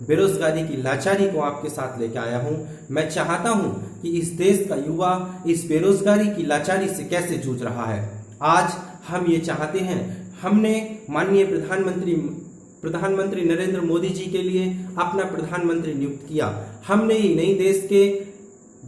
बेरोजगारी की लाचारी को आपके साथ लेके आया हूं। मैं चाहता हूं कि इस देश का युवा इस बेरोजगारी की लाचारी से कैसे जूझ रहा है। आज हम ये चाहते हैं, हमने माननीय प्रधानमंत्री नरेंद्र मोदी जी के लिए अपना प्रधानमंत्री नियुक्त किया। हमने ही नहीं, देश के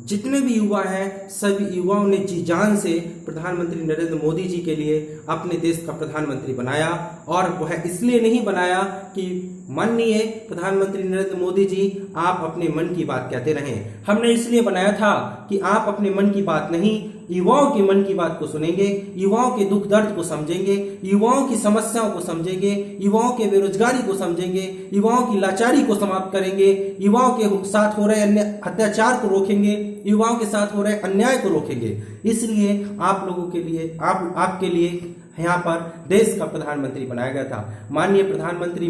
जितने भी युवा हैं सभी युवाओं ने जी जान से प्रधानमंत्री नरेंद्र मोदी जी के लिए अपने देश का प्रधानमंत्री बनाया। और वह इसलिए नहीं बनाया कि माननीय प्रधानमंत्री नरेंद्र मोदी जी आप अपने मन की बात कहते रहें। हमने इसलिए बनाया था कि आप अपने मन की बात नहीं, युवाओं के मन की बात को सुनेंगे, युवाओं के दुख दर्द को समझेंगे, युवाओं की समस्याओं को समझेंगे, युवाओं के बेरोजगारी को समझेंगे, युवाओं की लाचारी को समाप्त करेंगे, युवाओं के साथ हो रहे अन्य अत्याचार को रोकेंगे, युवाओं के साथ हो रहे अन्याय को रोकेंगे। इसलिए आप लोगों के लिए, आपके लिए यहाँ पर देश का प्रधानमंत्री बनाया गया था। माननीय प्रधानमंत्री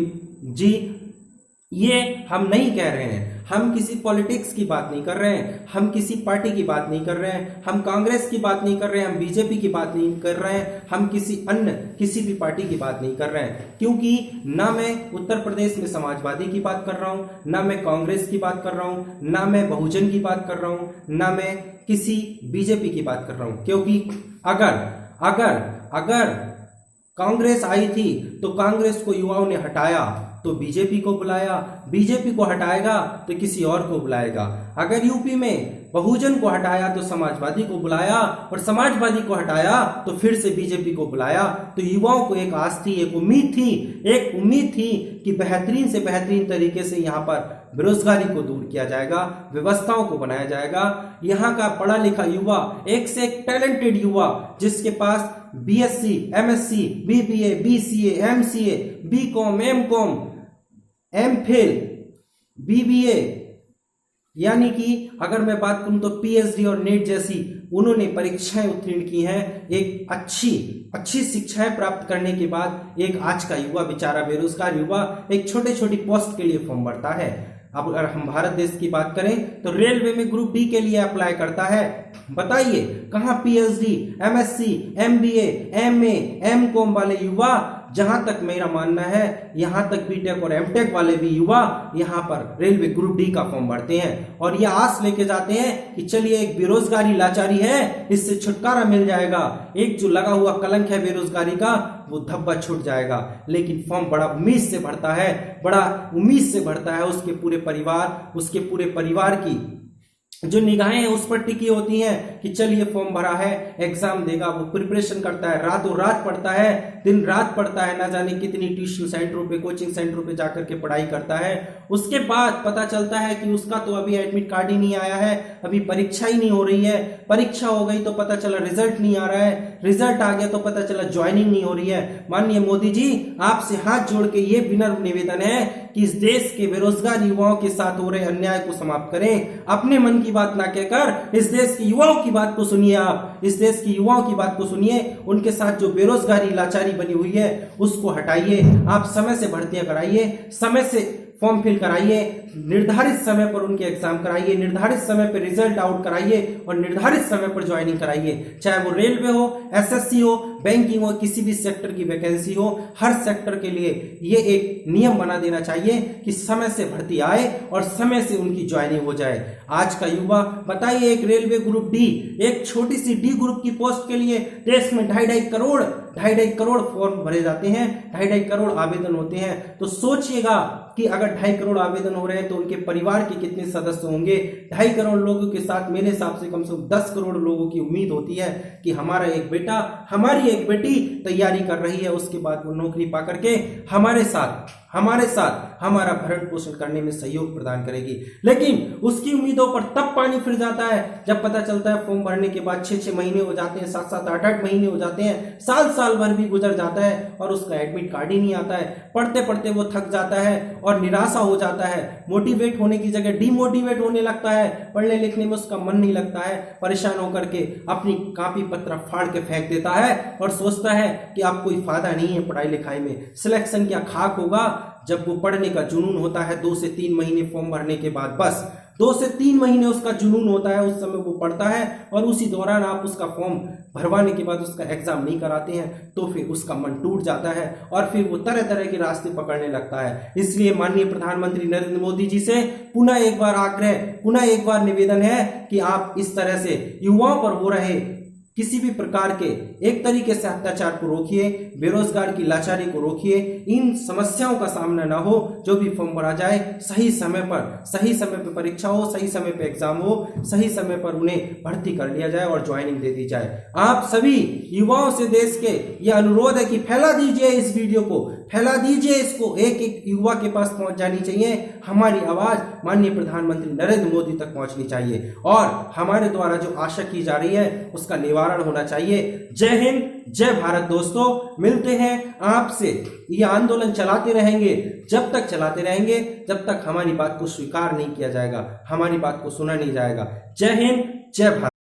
जी, ये हम नहीं कह रहे हैं, हम किसी पॉलिटिक्स की बात नहीं कर रहे हैं, हम किसी पार्टी की बात नहीं कर रहे हैं, हम कांग्रेस की बात नहीं कर रहे हैं, हम बीजेपी की बात नहीं कर रहे हैं, हम किसी भी पार्टी की बात नहीं कर रहे हैं। क्योंकि ना मैं उत्तर प्रदेश में समाजवादी की बात कर रहा हूं, ना मैं कांग्रेस की बात कर रहा हूं, ना मैं बहुजन की बात कर रहा हूं, ना मैं किसी बीजेपी की बात कर रहा हूं। क्योंकि अगर कांग्रेस आई थी तो कांग्रेस को युवाओं ने हटाया तो बीजेपी को बुलाया, बीजेपी को हटाएगा तो किसी और को बुलाएगा। अगर यूपी में बहुजन को हटाया तो समाजवादी को बुलाया, और समाजवादी को हटाया तो फिर से बीजेपी को बुलाया। तो युवाओं को एक आस थी, एक उम्मीद थी कि बेहतरीन से बेहतरीन तरीके से यहाँ पर बेरोजगारी को दूर किया जाएगा, व्यवस्थाओं को बनाया जाएगा। यहाँ का पढ़ा लिखा युवा, एक से एक टैलेंटेड युवा, जिसके पास BSc, MSc, BBA, BCA, MCA, BCom, MCom, MPhil, BBA, यानी कि अगर मैं बात करूं तो पीएचडी और नेट जैसी उन्होंने परीक्षाएं उत्तीर्ण की हैं। एक अच्छी शिक्षाएं प्राप्त करने के बाद एक आज का युवा, बेचारा बेरोजगार युवा, एक छोटी पोस्ट के लिए फॉर्म भरता है। अब अगर हम भारत देश की बात करें तो रेलवे में ग्रुप डी के लिए अप्लाई करता है। बताइए कहां PhD, MSc, MBA, MA, MCom वाले युवा, जहां तक मेरा मानना है यहां तक बीटेक और एमटेक वाले भी युवा यहां पर रेलवे ग्रुप डी का फॉर्म भरते हैं और ये आस लेके जाते हैं कि चलिए एक बेरोजगारी लाचारी है, इससे छुटकारा मिल जाएगा, एक जो लगा हुआ कलंक है बेरोजगारी का वो धब्बा छूट जाएगा। लेकिन फॉर्म बड़ा उम्मीद से भरता है, उसके पूरे परिवार की जो निगाहें उस पर टिकी होती हैं कि चलिए फॉर्म भरा है, एग्जाम देगा। वो प्रिपरेशन करता है, रातों रात पढ़ता है, दिन रात पढ़ता है, ना जाने कितनी ट्यूशन सेंटरों पे, कोचिंग सेंटरों पे जाकर के पढ़ाई करता है। उसके बाद पता चलता है कि उसका तो अभी एडमिट कार्ड ही नहीं आया है, अभी परीक्षा ही नहीं हो रही है, परीक्षा हो गई तो पता चला रिजल्ट नहीं आ रहा है, रिजल्ट आ गया तो पता चला ज्वाइनिंग नहीं हो रही है। माननीय मोदी जी, आपसे हाथ जोड़ के ये विनम्र निवेदन है कि इस देश के बेरोजगार युवाओं के साथ हो रहे अन्याय को समाप्त करें। अपने मन की बात ना कहकर इस देश के युवाओं की बात को सुनिए। आप इस देश की युवाओं की बात को सुनिए, उनके साथ जो बेरोजगारी लाचारी बनी हुई है उसको हटाइए। आप समय से भर्तियां कराइए, समय से फॉर्म फिल कराइए, निर्धारित समय पर उनके एग्जाम कराइए, निर्धारित समय पर रिजल्ट आउट कराइए और निर्धारित समय पर ज्वाइनिंग कराइए। चाहे वो रेलवे हो, एसएससी हो, बैंकिंग हो, किसी भी सेक्टर की वैकेंसी हो, हर सेक्टर के लिए ये एक नियम बना देना चाहिए कि समय से भर्ती आए और समय से उनकी ज्वाइनिंग हो जाए। आज का युवा बताइए, एक रेलवे ग्रुप डी, एक छोटी सी डी ग्रुप की पोस्ट के लिए देश में 2.5 करोड़ फॉर्म भरे जाते हैं, 2.5 करोड़ आवेदन होते हैं। तो सोचिएगा कि अगर 2.5 करोड़ आवेदन हो रहे हैं तो उनके परिवार के कितने सदस्य होंगे। 2.5 करोड़ लोगों के साथ मेरे हिसाब से कम से कम 10 करोड़ लोगों की उम्मीद होती है कि हमारा एक बेटा, हमारी एक बेटी तैयारी कर रही है, उसके बाद वो नौकरी पा करके हमारे साथ हमारा भरण पोषण करने में सहयोग प्रदान करेगी। लेकिन उसकी उम्मीदों पर तब पानी फिर जाता है जब पता चलता है फॉर्म भरने के बाद 6 महीने हो जाते हैं, 7 8 महीने हो जाते हैं, साल भर भी गुजर जाता है और उसका एडमिट कार्ड ही नहीं आता है। पढ़ते पढ़ते वो थक जाता है और निराशा हो जाता है, मोटिवेट होने की जगह डिमोटिवेट होने लगता है, पढ़ने लिखने में उसका मन नहीं लगता है, परेशान होकर के अपनी कॉपी पत्र फाड़ के फेंक देता है और सोचता है कि अब कोई फायदा नहीं है पढ़ाई लिखाई में, सिलेक्शन क्या खाक होगा। जब वो पढ़ने का जुनून होता है 2 से 3 महीने फॉर्म भरने के बाद, बस 2 से 3 महीने उसका जुनून होता है, उस समय वो पढ़ता है और उसी दौरान आप उसका फॉर्म भरवाने के बाद उसका एग्जाम नहीं कराते हैं तो फिर उसका मन टूट जाता है और फिर वो तरह तरह के रास्ते पकड़ने लगता है। इसलिए माननीय प्रधानमंत्री नरेंद्र मोदी जी से पुनः एक बार आग्रह, पुनः एक बार निवेदन है कि आप इस तरह से युवाओं पर हो रहे किसी भी प्रकार के एक तरीके से अत्याचार को रोकिए, बेरोजगार की लाचारी को रोकिए, इन समस्याओं का सामना ना हो। जो भी फॉर्म भरा जाए सही समय पर परीक्षा हो, सही समय पर एग्जाम हो, सही समय पर उन्हें भर्ती कर लिया जाए और ज्वाइनिंग दे दी जाए। आप सभी युवाओं से देश के यह अनुरोध है कि फैला दीजिए इस वीडियो को, फैला दीजिए इसको, एक एक युवा के पास पहुंच जानी चाहिए। हमारी आवाज माननीय प्रधानमंत्री नरेंद्र मोदी तक पहुंचनी चाहिए और हमारे द्वारा जो आशा की जा रही है उसका निवारण होना चाहिए। जय हिंद, जय भारत। दोस्तों, मिलते हैं आपसे। ये आंदोलन चलाते रहेंगे, जब तक चलाते रहेंगे जब तक हमारी बात को स्वीकार नहीं किया जाएगा, हमारी बात को सुना नहीं जाएगा। जय हिंद, जय भारत।